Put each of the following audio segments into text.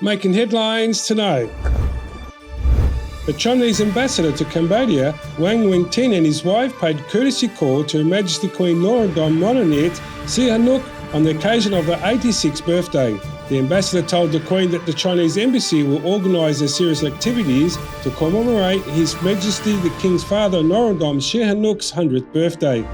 making headlines tonight. The Chinese ambassador to Cambodia, Wang Wingtin, and his wife paid courtesy call to Her Majesty Queen Norodom Mononit Sihanouk on the occasion of her 86th birthday. The ambassador told the Queen that the Chinese embassy will organise a series of activities to commemorate His Majesty the King's father Norodom Sihanouk's 100th birthday.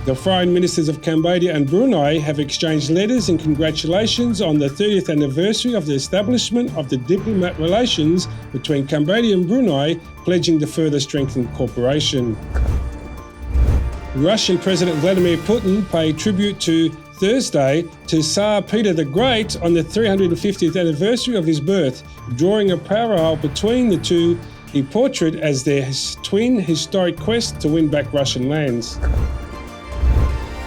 The foreign ministers of Cambodia and Brunei have exchanged letters in congratulations on the 30th anniversary of the establishment of the diplomatic relations between Cambodia and Brunei, pledging to further strengthen cooperation. Russian President Vladimir Putin paid tribute Thursday to Tsar Peter the Great on the 350th anniversary of his birth, drawing a parallel between the two he portrayed as their twin historic quest to win back Russian lands.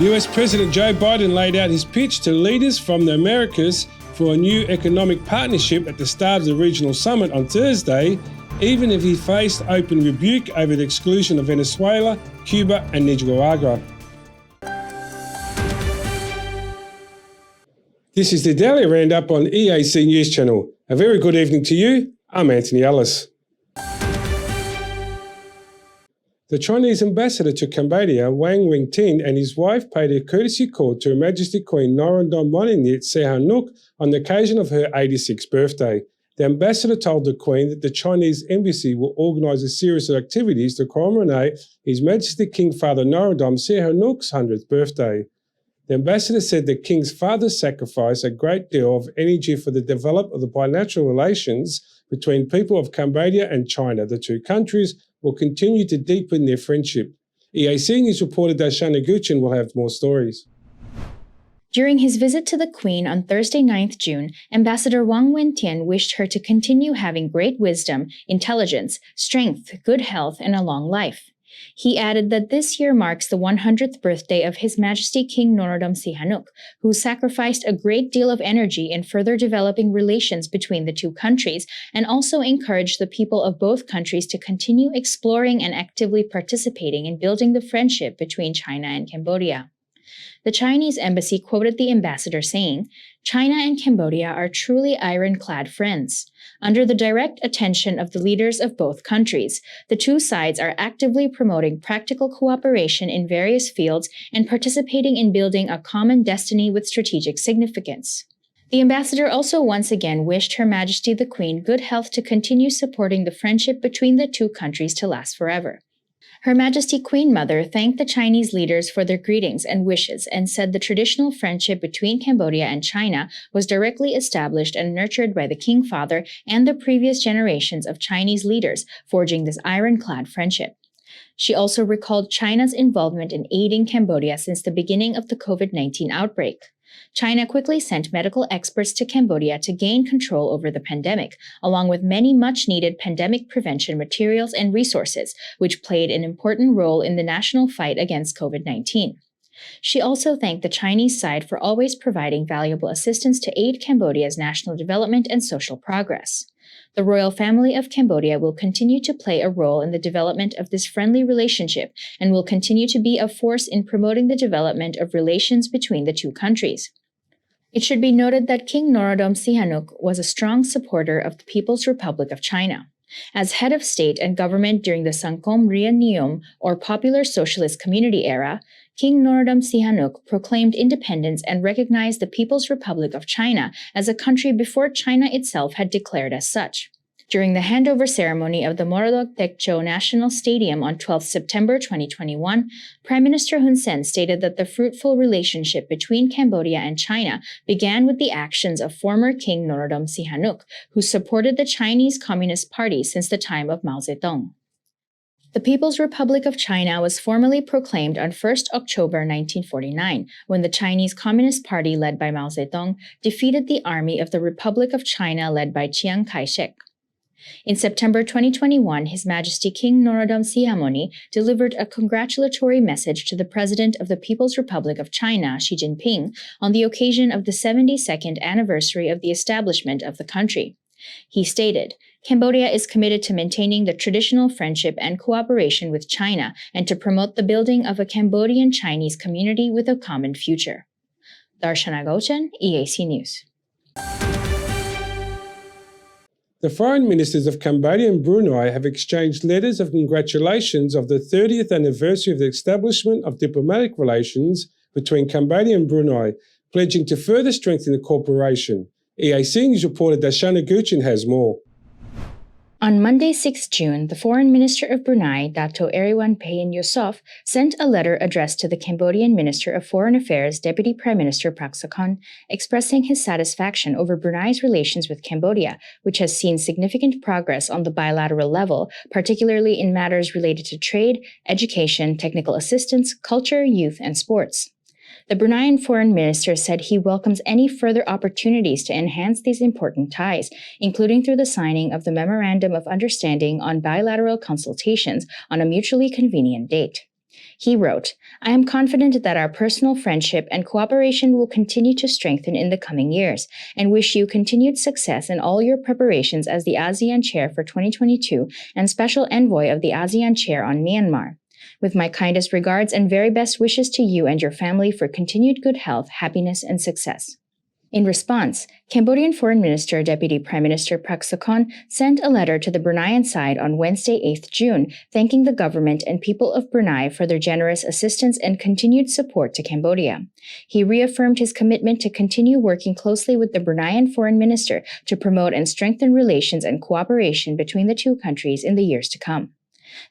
US President Joe Biden laid out his pitch to leaders from the Americas for a new economic partnership at the start of the regional summit on Thursday, even if he faced open rebuke over the exclusion of Venezuela, Cuba and Nicaragua. This is the Daily Roundup on EAC News Channel. A very good evening to you. I'm Anthony Ellis. The Chinese ambassador to Cambodia, Wang Wingtin, and his wife paid a courtesy call to Her Majesty Queen Norodom Mononit Sihanouk on the occasion of her 86th birthday. The ambassador told the Queen that the Chinese embassy will organise a series of activities to commemorate His Majesty King Father Norodom Sihanouk's 100th birthday. The ambassador said the King's father sacrificed a great deal of energy for the development of the bilateral relations between people of Cambodia and China. The two countries will continue to deepen their friendship. EAC News reporter Darshana Guchin will have more stories. During his visit to the Queen on Thursday, 9th June, Ambassador Wang Wingtin wished her to continue having great wisdom, intelligence, strength, good health, and a long life. He added that this year marks the 100th birthday of His Majesty King Norodom Sihanouk, who sacrificed a great deal of energy in further developing relations between the two countries and also encouraged the people of both countries to continue exploring and actively participating in building the friendship between China and Cambodia. The Chinese embassy quoted the ambassador saying, "China and Cambodia are truly ironclad friends. Under the direct attention of the leaders of both countries, the two sides are actively promoting practical cooperation in various fields and participating in building a common destiny with strategic significance." The ambassador also once again wished Her Majesty the Queen good health to continue supporting the friendship between the two countries to last forever. Her Majesty Queen Mother thanked the Chinese leaders for their greetings and wishes and said the traditional friendship between Cambodia and China was directly established and nurtured by the King Father and the previous generations of Chinese leaders, forging this ironclad friendship. She also recalled China's involvement in aiding Cambodia since the beginning of the COVID-19 outbreak. China quickly sent medical experts to Cambodia to gain control over the pandemic, along with many much-needed pandemic prevention materials and resources, which played an important role in the national fight against COVID-19. She also thanked the Chinese side for always providing valuable assistance to aid Cambodia's national development and social progress. The royal family of Cambodia will continue to play a role in the development of this friendly relationship and will continue to be a force in promoting the development of relations between the two countries. It should be noted that King Norodom Sihanouk was a strong supporter of the People's Republic of China. As head of state and government during the Sangkom Ria Neom, or Popular Socialist Community era, King Norodom Sihanouk proclaimed independence and recognized the People's Republic of China as a country before China itself had declared as such. During the handover ceremony of the Morodok Tekcho National Stadium on 12 September 2021, Prime Minister Hun Sen stated that the fruitful relationship between Cambodia and China began with the actions of former King Norodom Sihanouk, who supported the Chinese Communist Party since the time of Mao Zedong. The People's Republic of China was formally proclaimed on 1 October 1949, when the Chinese Communist Party led by Mao Zedong defeated the Army of the Republic of China led by Chiang Kai-shek. In September 2021, His Majesty King Norodom Sihamoni delivered a congratulatory message to the President of the People's Republic of China, Xi Jinping, on the occasion of the 72nd anniversary of the establishment of the country. He stated, "Cambodia is committed to maintaining the traditional friendship and cooperation with China and to promote the building of a Cambodian-Chinese community with a common future." Darshana Gochan, EAC News. The foreign ministers of Cambodia and Brunei have exchanged letters of congratulations of the 30th anniversary of the establishment of diplomatic relations between Cambodia and Brunei, pledging to further strengthen the cooperation. EAC News reporter Darshana Guchin has more. On Monday, 6 June, the Foreign Minister of Brunei, Dato Erywan Pehin Yusof, sent a letter addressed to the Cambodian Minister of Foreign Affairs, Deputy Prime Minister Prak Sokhonn, expressing his satisfaction over Brunei's relations with Cambodia, which has seen significant progress on the bilateral level, particularly in matters related to trade, education, technical assistance, culture, youth, and sports. The Bruneian foreign minister said he welcomes any further opportunities to enhance these important ties, including through the signing of the Memorandum of Understanding on bilateral consultations on a mutually convenient date. He wrote, "I am confident that our personal friendship and cooperation will continue to strengthen in the coming years, and wish you continued success in all your preparations as the ASEAN Chair for 2022 and Special Envoy of the ASEAN Chair on Myanmar. With my kindest regards and very best wishes to you and your family for continued good health, happiness, and success." In response, Cambodian Foreign Minister Deputy Prime Minister Prak Sokhonn sent a letter to the Bruneian side on Wednesday, 8 June, thanking the government and people of Brunei for their generous assistance and continued support to Cambodia. He reaffirmed his commitment to continue working closely with the Bruneian Foreign Minister to promote and strengthen relations and cooperation between the two countries in the years to come.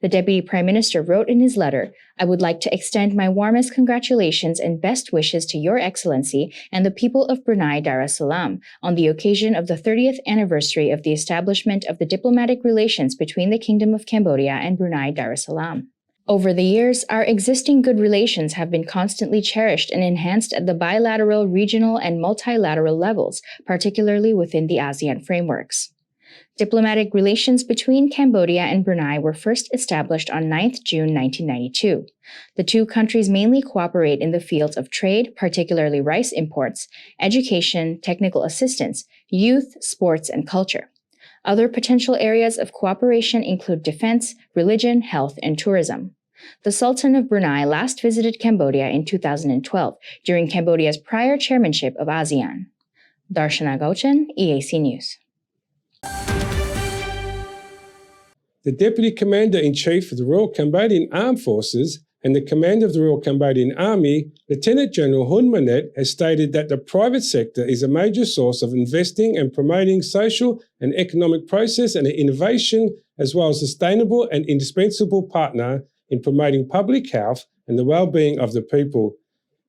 The Deputy Prime Minister wrote in his letter, "I would like to extend my warmest congratulations and best wishes to Your Excellency and the people of Brunei Darussalam on the occasion of the 30th anniversary of the establishment of the diplomatic relations between the Kingdom of Cambodia and Brunei Darussalam. Over the years, our existing good relations have been constantly cherished and enhanced at the bilateral, regional, and multilateral levels, particularly within the ASEAN frameworks." Diplomatic relations between Cambodia and Brunei were first established on 9 June 1992. The two countries mainly cooperate in the fields of trade, particularly rice imports, education, technical assistance, youth, sports, and culture. Other potential areas of cooperation include defense, religion, health, and tourism. The Sultan of Brunei last visited Cambodia in 2012 during Cambodia's prior chairmanship of ASEAN. Darshana Guchin, EAC News. The Deputy Commander-in-Chief of the Royal Cambodian Armed Forces and the Commander of the Royal Cambodian Army, Lieutenant General Hun Manet, has stated that the private sector is a major source of investing and promoting social and economic process and innovation, as well as a sustainable and indispensable partner in promoting public health and the well-being of the people.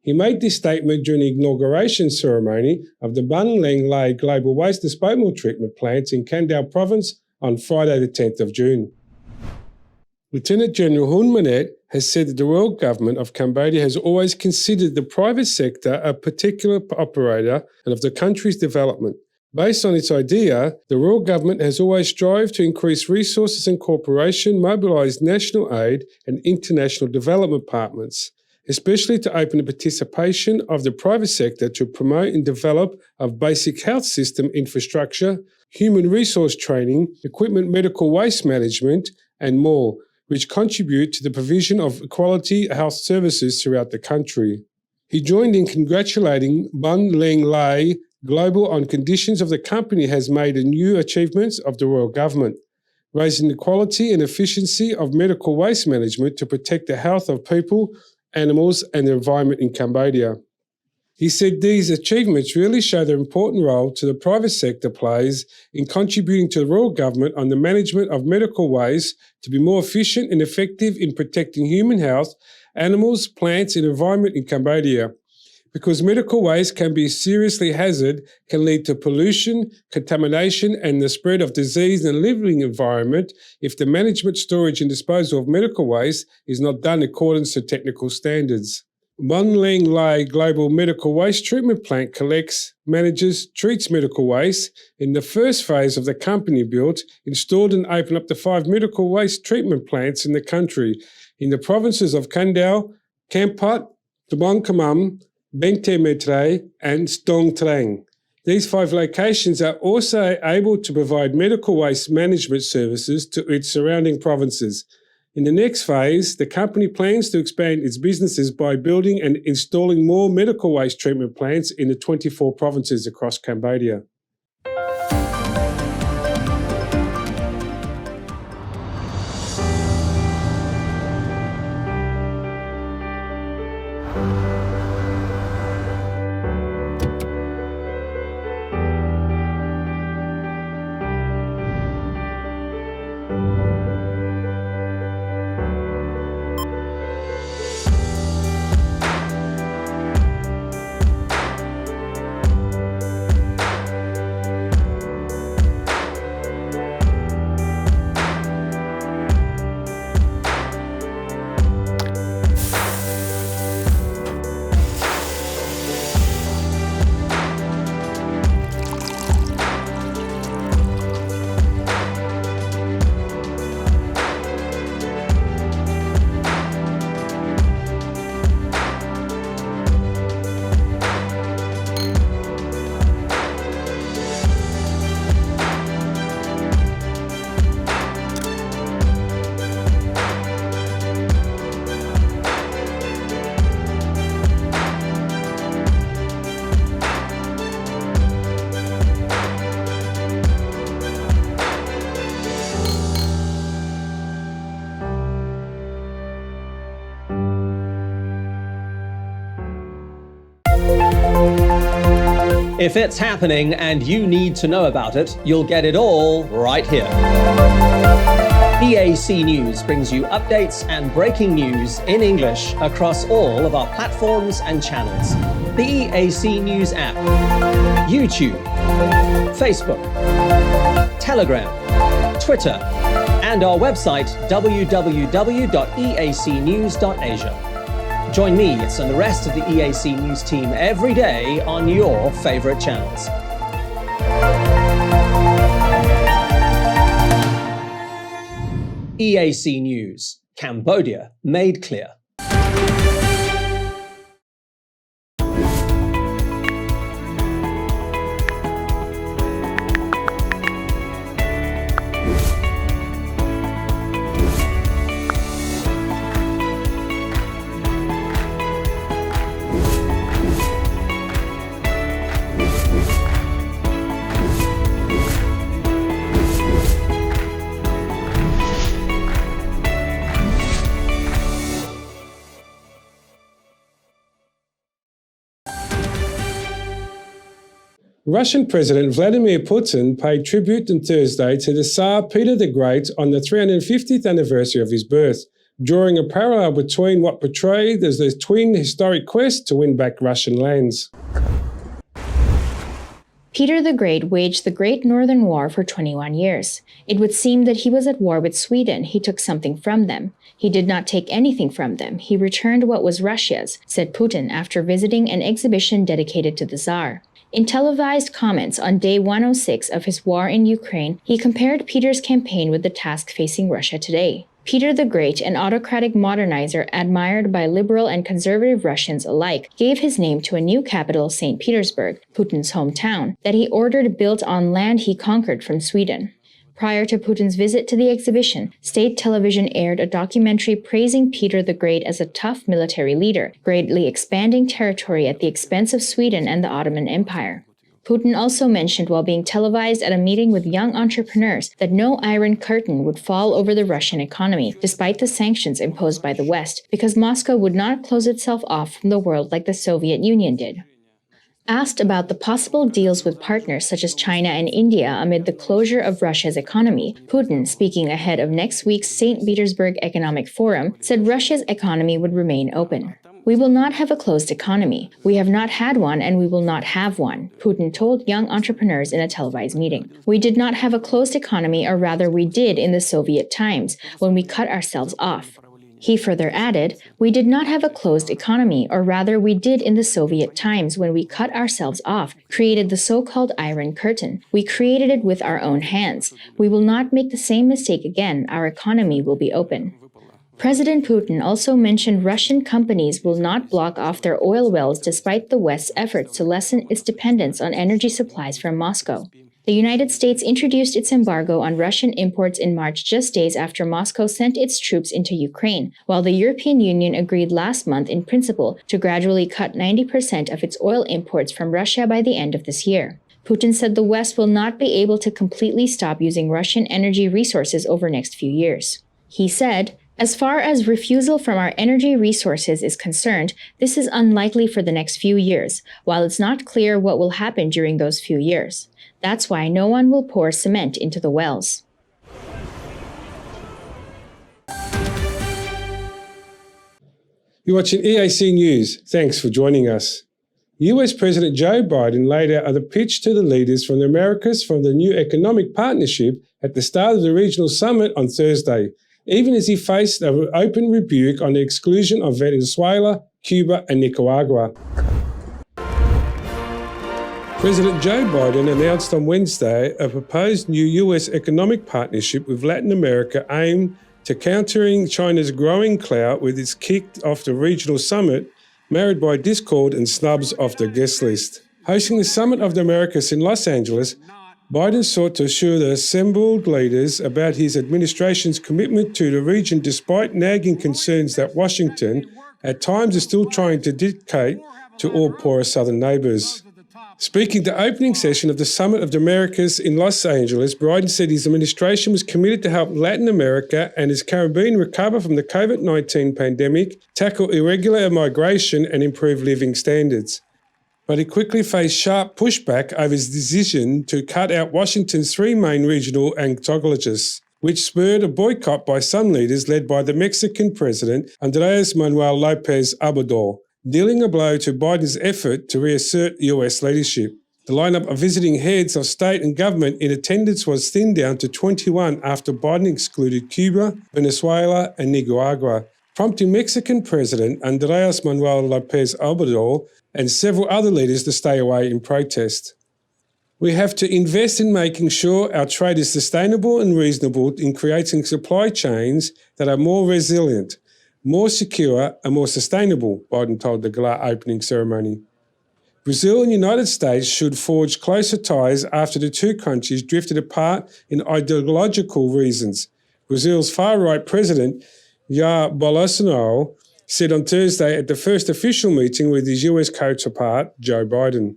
He made this statement during the inauguration ceremony of the Ban Leng Lai Global Waste Disposal Treatment Plants in Kandal Province on Friday the 10th of June. Lieutenant General Hun Manet has said that the Royal Government of Cambodia has always considered the private sector a particular operator and of the country's development. Based on its idea, the Royal Government has always strived to increase resources and cooperation, mobilise national aid and international development partners, especially to open the participation of the private sector to promote and develop of basic health system infrastructure, human resource training, equipment medical waste management, and more, which contribute to the provision of quality health services throughout the country. He joined in congratulating Ban Leng Lai Global on conditions of the company has made a new achievements of the Royal Government, raising the quality and efficiency of medical waste management to protect the health of people, animals, and the environment in Cambodia. He said these achievements really show the important role the private sector plays in contributing to the Royal Government on the management of medical waste to be more efficient and effective in protecting human health, animals, plants, and environment in Cambodia. Because medical waste can be seriously hazard, can lead to pollution, contamination, and the spread of disease in the living environment if the management, storage, and disposal of medical waste is not done in accordance to technical standards. Ban Leng Lai Global Medical Waste Treatment Plant collects, manages, treats medical waste. In the first phase of the company built, installed and opened up to 5 medical waste treatment plants in the country, in the provinces of Kandal, Kampot, Tabang Kamam, Bente Metre, and Stong Trang. These 5 locations are also able to provide medical waste management services to its surrounding provinces. In the next phase, the company plans to expand its businesses by building and installing more medical waste treatment plants in the 24 provinces across Cambodia. If it's happening and you need to know about it, you'll get it all right here. EAC News brings you updates and breaking news in English across all of our platforms and channels. The EAC News app, YouTube, Facebook, Telegram, Twitter, and our website www.eacnews.asia. Join me and the rest of the EAC News team every day on your favorite channels. EAC News, Cambodia made clear. Russian President Vladimir Putin paid tribute on Thursday to the Tsar Peter the Great on the 350th anniversary of his birth, drawing a parallel between what portrayed as the twin historic quest to win back Russian lands. Peter the Great waged the Great Northern War for 21 years. It would seem that he was at war with Sweden. He took something from them. He did not take anything from them. He returned what was Russia's, said Putin after visiting an exhibition dedicated to the Tsar. In televised comments on day 106 of his war in Ukraine, he compared Peter's campaign with the task facing Russia today. Peter the Great, an autocratic modernizer admired by liberal and conservative Russians alike, gave his name to a new capital, St. Petersburg, Putin's hometown, that he ordered built on land he conquered from Sweden. Prior to Putin's visit to the exhibition, state television aired a documentary praising Peter the Great as a tough military leader, greatly expanding territory at the expense of Sweden and the Ottoman Empire. Putin also mentioned while being televised at a meeting with young entrepreneurs that no iron curtain would fall over the Russian economy, despite the sanctions imposed by the West, because Moscow would not close itself off from the world like the Soviet Union did. Asked about the possible deals with partners such as China and India amid the closure of Russia's economy, Putin, speaking ahead of next week's St. Petersburg Economic Forum, said Russia's economy would remain open. "We will not have a closed economy. We have not had one and we will not have one," Putin told young entrepreneurs in a televised meeting. "We did not have a closed economy, or rather we did in the Soviet times, when we cut ourselves off." He further added, "We did not have a closed economy, or rather we did in the Soviet times when we cut ourselves off, created the so-called Iron Curtain. We created it with our own hands. We will not make the same mistake again. Our economy will be open." President Putin also mentioned Russian companies will not block off their oil wells despite the West's efforts to lessen its dependence on energy supplies from Moscow. The United States introduced its embargo on Russian imports in March, just days after Moscow sent its troops into Ukraine, while the European Union agreed last month in principle to gradually cut 90% of its oil imports from Russia by the end of this year. Putin said the West will not be able to completely stop using Russian energy resources over the next few years. He said, As far as refusal from our energy resources is concerned, this is unlikely for the next few years, while it's not clear what will happen during those few years. That's why no one will pour cement into the wells. You're watching EAC News. Thanks for joining us. US President Joe Biden laid out the pitch to the leaders from the Americas from the new economic partnership at the start of the regional summit on Thursday, even as he faced an open rebuke on the exclusion of Venezuela, Cuba and Nicaragua. President Joe Biden announced on Wednesday a proposed new US economic partnership with Latin America aimed to countering China's growing clout with its kicked off the regional summit, married by discord and snubs off the guest list. Hosting the Summit of the Americas in Los Angeles, Biden sought to assure the assembled leaders about his administration's commitment to the region despite nagging concerns that Washington at times is still trying to dictate to all poorer southern neighbours. Speaking at the opening session of the Summit of the Americas in Los Angeles, Biden said his administration was committed to help Latin America and its Caribbean recover from the COVID-19 pandemic, tackle irregular migration and improve living standards. But he quickly faced sharp pushback over his decision to cut out Washington's three main regional antagonisms, which spurred a boycott by some leaders led by the Mexican President Andrés Manuel López Obrador, dealing a blow to Biden's effort to reassert US leadership. The lineup of visiting heads of state and government in attendance was thinned down to 21 after Biden excluded Cuba, Venezuela and Nicaragua, prompting Mexican President Andrés Manuel López Obrador and several other leaders to stay away in protest. We have to invest in making sure our trade is sustainable and reasonable in creating supply chains that are more resilient, more secure and more sustainable, Biden told the gala opening ceremony. Brazil and the United States should forge closer ties after the two countries drifted apart in ideological reasons, Brazil's far-right president, Jair Bolsonaro, said on Thursday at the first official meeting with his US counterpart, Joe Biden.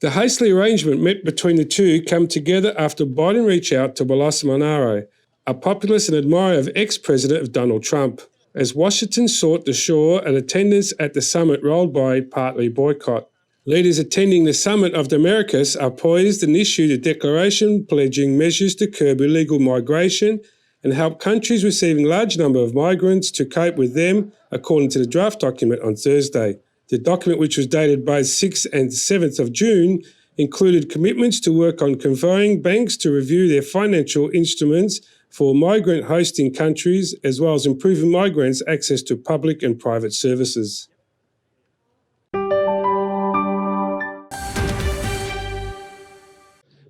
The hastily arrangement met between the two came together after Biden reached out to Bolsonaro, a populist and admirer of ex-president Donald Trump, as Washington sought to shore an attendance at the summit rolled by partly boycott. Leaders attending the Summit of the Americas are poised and issued a declaration pledging measures to curb illegal migration and help countries receiving large number of migrants to cope with them, according to the draft document on Thursday. The document, which was dated both 6th and 7th of June, included commitments to work on convoying banks to review their financial instruments for migrant hosting countries, as well as improving migrants' access to public and private services.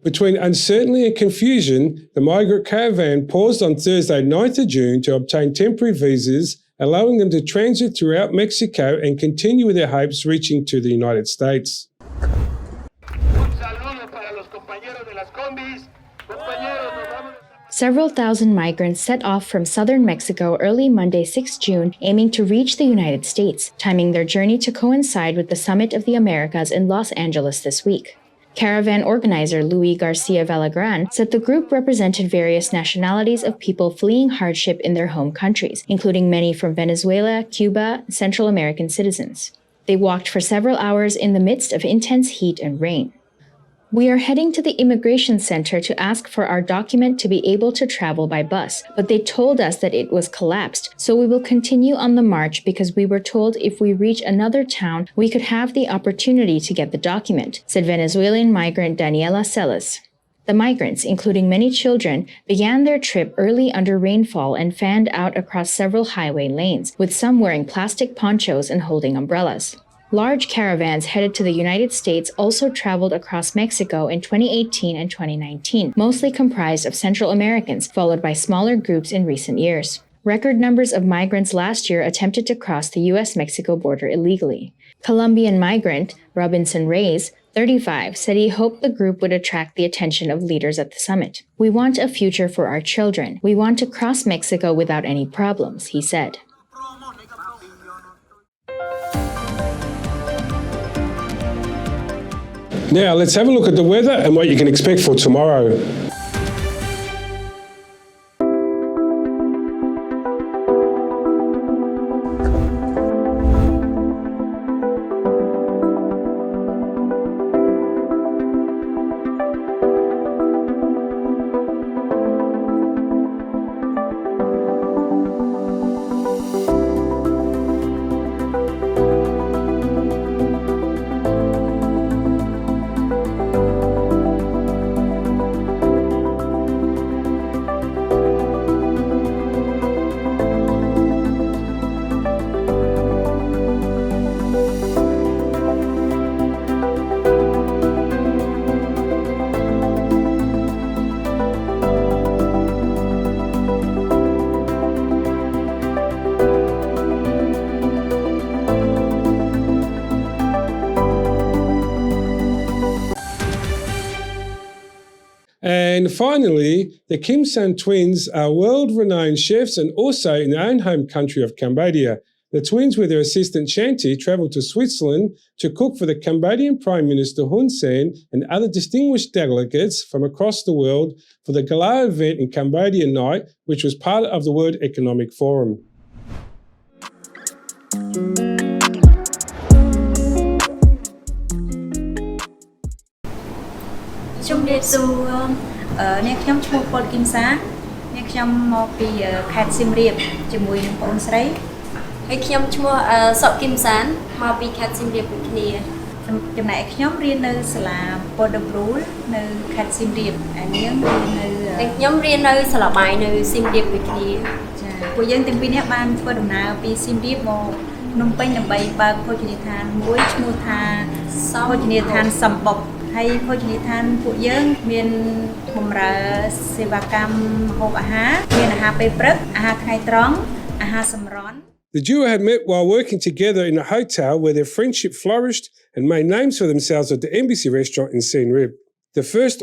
Between uncertainty and confusion, the migrant caravan paused on Thursday, 9th of June, to obtain temporary visas, allowing them to transit throughout Mexico and continue with their hopes reaching to the United States. Several thousand migrants set off from southern Mexico early Monday, 6 June, aiming to reach the United States, timing their journey to coincide with the Summit of the Americas in Los Angeles this week. Caravan organizer Luis Garcia Villagran said the group represented various nationalities of people fleeing hardship in their home countries, including many from Venezuela, Cuba, and Central American citizens. They walked for several hours in the midst of intense heat and rain. We are heading to the immigration center to ask for our document to be able to travel by bus, but they told us that it was collapsed, so we will continue on the march because we were told if we reach another town, we could have the opportunity to get the document, said Venezuelan migrant Daniela Celis. The migrants, including many children, began their trip early under rainfall and fanned out across several highway lanes, with some wearing plastic ponchos and holding umbrellas. Large caravans headed to the United States also traveled across Mexico in 2018 and 2019, mostly comprised of Central Americans, followed by smaller groups in recent years. Record numbers of migrants last year attempted to cross the U.S.-Mexico border illegally. Colombian migrant Robinson Reyes, 35, said he hoped the group would attract the attention of leaders at the summit. "We want a future for our children. We want to cross Mexico without any problems," he said. Now, let's have a look at the weather and what you can expect for tomorrow. And finally, the Kim San twins are world-renowned chefs and also in their own home country of Cambodia. The twins, with their assistant Shanti, travelled to Switzerland to cook for the Cambodian Prime Minister Hun Sen and other distinguished delegates from across the world for the gala event in Cambodia night, which was part of the World Economic Forum. ជំរាបសួរអ្នកខ្ញុំឈ្មោះពលគឹមសាអ្នកខ្ញុំមកពីខេត្តសៀមរាបជាមួយនឹងបងស្រីហើយខ្ញុំឈ្មោះសុកគឹមសានមកពីខេត្តសៀមរាបដូចគ្នាចំណែកខ្ញុំរៀននៅសាលាពលដប្រូលនៅខេត្តសៀមរាបហើយនាងរៀននៅខ្ញុំរៀននៅសាលាបាយនៅសៀមរាបដូចគ្នាចាពួកយើងទាំងពីរនាក់បានធ្វើដំណើរពីសៀមរាបមកភ្នំពេញដើម្បីបើកភោជនីយដ្ឋានមួយឈ្មោះថាភោជនីយដ្ឋានសំបុក ហើយភោជនីយដ្ឋានពួកយើងមានបម្រើសេវាកម្មម្ហូបអាហារមានអាហារពេលព្រឹកអាហារថ្ងៃត្រង់អាហារសម្រន់ The duo had met while working together in a hotel where their friendship flourished and made names for themselves at the Embassy restaurant in Siem Reap, the first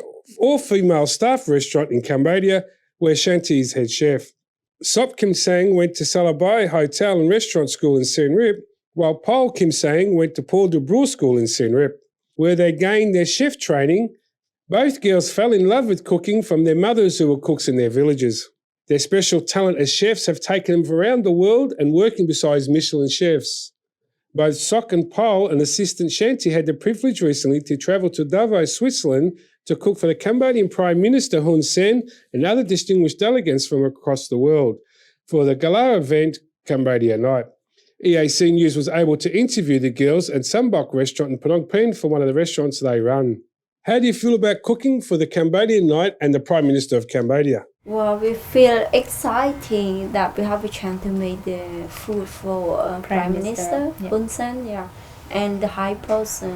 all-female staff restaurant in Cambodia where Shanti is head chef. Sop Kim Sang went to Salabai Hotel and Restaurant School in Siem Reap, while Paul Kim Sang went to Paul de Broer School in Siem Reap, where they gained their chef training. Both girls fell in love with cooking from their mothers who were cooks in their villages. Their special talent as chefs have taken them around the world and working beside Michelin chefs. Both Sok and Paul and assistant Shanti had the privilege recently to travel to Davos, Switzerland to cook for the Cambodian Prime Minister Hun Sen and other distinguished delegates from across the world for the gala event Cambodia Night. EAC News was able to interview the girls at Sambok restaurant in Phnom Penh for one of the restaurants they run. How do you feel about cooking for the Cambodian night and the Prime Minister of Cambodia? Well, we feel exciting that we have a chance to make the food for Prime Minister Hun Sen, and the high person.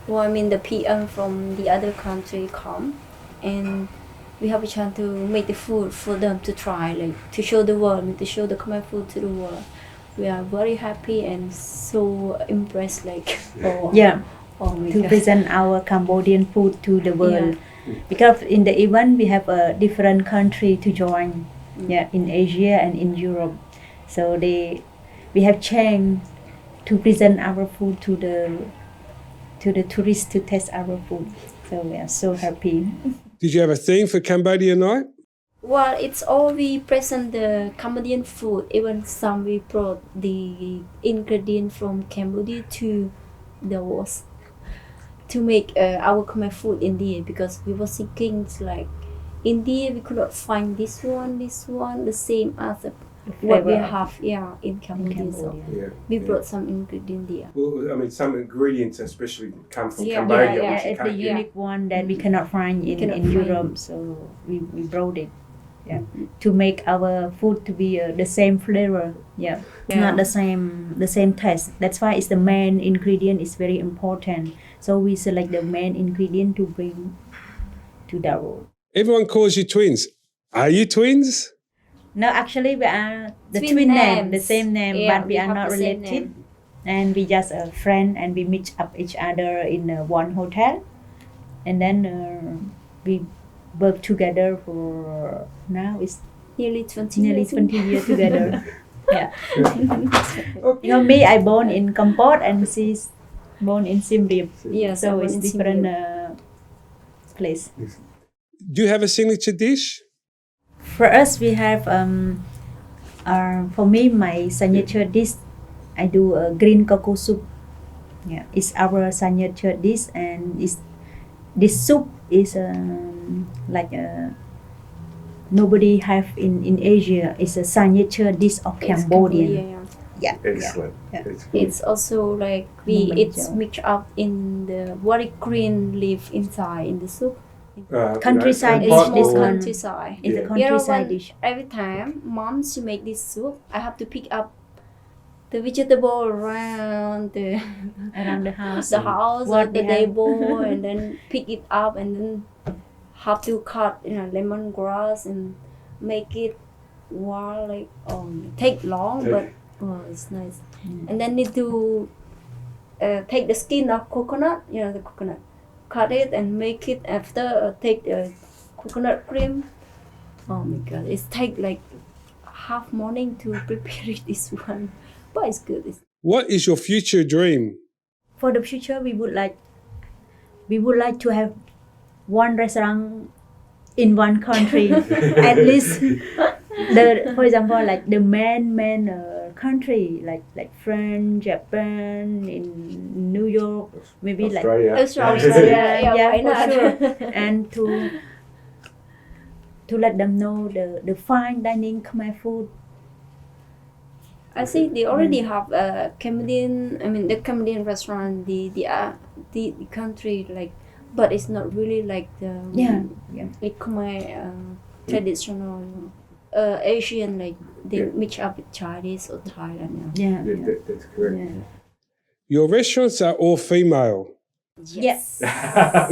Well, I mean the PM from the other country come, and we have a chance to make the food for them to try, like to show the world, to show the Khmer food to the world. We are very happy and so impressed, like to present our Cambodian food to the world. Because in the event we have a different country to join, in Asia and in Europe, so we have chance to present our food to the tourists to taste our food. So we are so happy. Did you have a theme for Cambodia night? Well, it's all we present the Cambodian food. Even some we brought the ingredient from Cambodia to the world to make our Khmer food in India, because we were thinking like India we could not find this one the same as what we have in Cambodia. So we brought some ingredient there. Well, I mean, some ingredients especially come from Cambodia. It's the unique one that we cannot find in Europe, so we brought it. To make our food to be the same flavor, not the same taste. That's why it's the main ingredient is very important. So we select the main ingredient to bring to the world. Everyone calls you twins. Are you twins? No, actually we are the twin name, the same name, but we are not related. And we just a friend, and we meet up each other in one hotel, and then we work together for now it's nearly 20 years together. You know, me, I born in Cambodia and she's born in Siem Reap. So it's different place. Do you have a signature dish? For us, we have for me, my signature dish, I do a green cocoa soup. It's our signature dish, and this soup is like nobody have in Asia. It's a signature dish of Cambodian. Excellent. It's also like it's mixed up in the very green leaf inside in the soup. Countryside dish. It's countryside. It's a countryside dish. Every time mom she make this soup, I have to pick up the vegetable around the house, or the table, and then pick it up, and then have to cut lemongrass and make it take long, but it's nice. And then need to take the skin of coconut, the coconut, cut it and make it after take the coconut cream. Oh my god, it's take like half morning to prepare it, this one, but it's good. What is your future dream? For the future, we would like to have one restaurant in one country, at least for example, like the main country, like France, Japan, in New York, maybe Australia. Australia, yeah, why for not? sure. And to let them know the fine dining Khmer food. I think they already have Cambodian. I mean, the Cambodian restaurant, the country, like, but it's not really like the like Khmer traditional Asian, like they mix up with Chinese or Thailand. That's correct. Yeah. Your restaurants are all female. Yes. A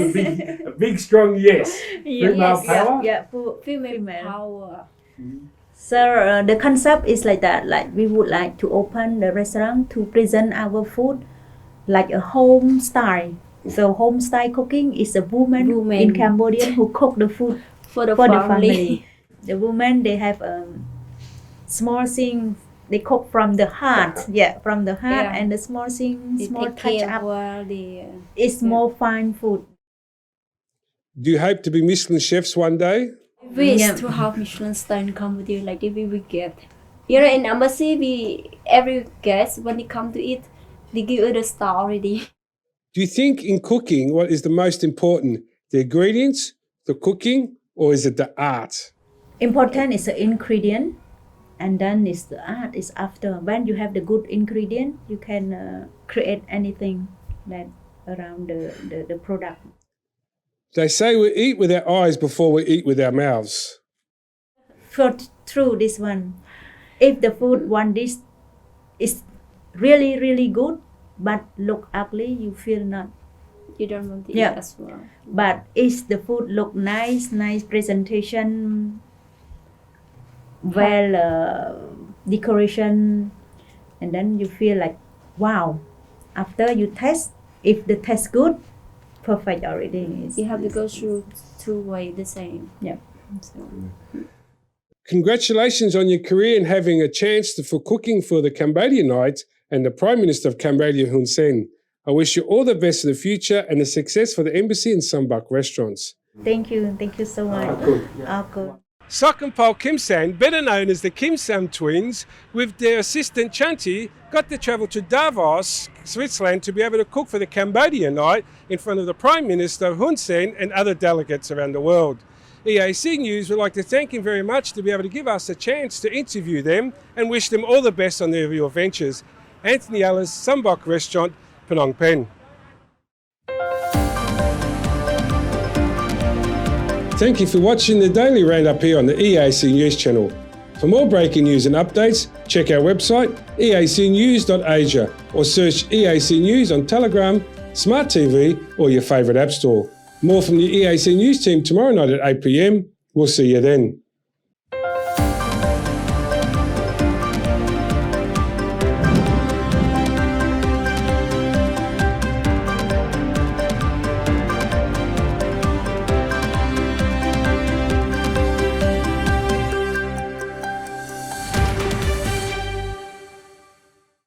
big strong yes. Female power. Yeah, Female power. So the concept is like that. Like we would like to open the restaurant to present our food like a home style. So home style cooking is a woman in Cambodia who cook the food for the family. family. The women, they have small things they cook from the heart. From the heart, and the small things, small touch up. It's more fine food. Do you hope to be Michelin chefs one day? Wish to have Michelin star in Cambodia, like if we get. In embassy, every guest when they come to eat, they give it a star already. Do you think in cooking, what is the most important? The ingredients, the cooking, or is it the art? Important is the ingredient, and then is the art is after. When you have the good ingredient, you can create anything that around the product. They say we eat with our eyes before we eat with our mouths. True this one. If the food one dish is really, really good, but look ugly, you feel not. You don't want to eat as well. But if the food look nice presentation, decoration, and then you feel like, wow. After you taste, if the taste good, perfect already. You have to go through two ways the same. Yeah. So. Congratulations on your career and having a chance for cooking for the Cambodianites and the Prime Minister of Cambodia, Hun Sen. I wish you all the best in the future and the success for the embassy and Sambak restaurants. Thank you so much. Good. Sok and Paul Kim San, better known as the Kim Sam twins, with their assistant Chanti, got to travel to Davos, Switzerland, to be able to cook for the Cambodian night in front of the Prime Minister Hun Sen and other delegates around the world. EAC News would like to thank him very much to be able to give us a chance to interview them and wish them all the best on their new ventures. Anthony Ellis, Sambak Restaurant, Phnom Penh. Thank you for watching the Daily Roundup here on the EAC News Channel. For more breaking news and updates, check our website eacnews.asia or search EAC News on Telegram, Smart TV or your favourite app store. More from the EAC News team tomorrow night at 8 p.m. We'll see you then.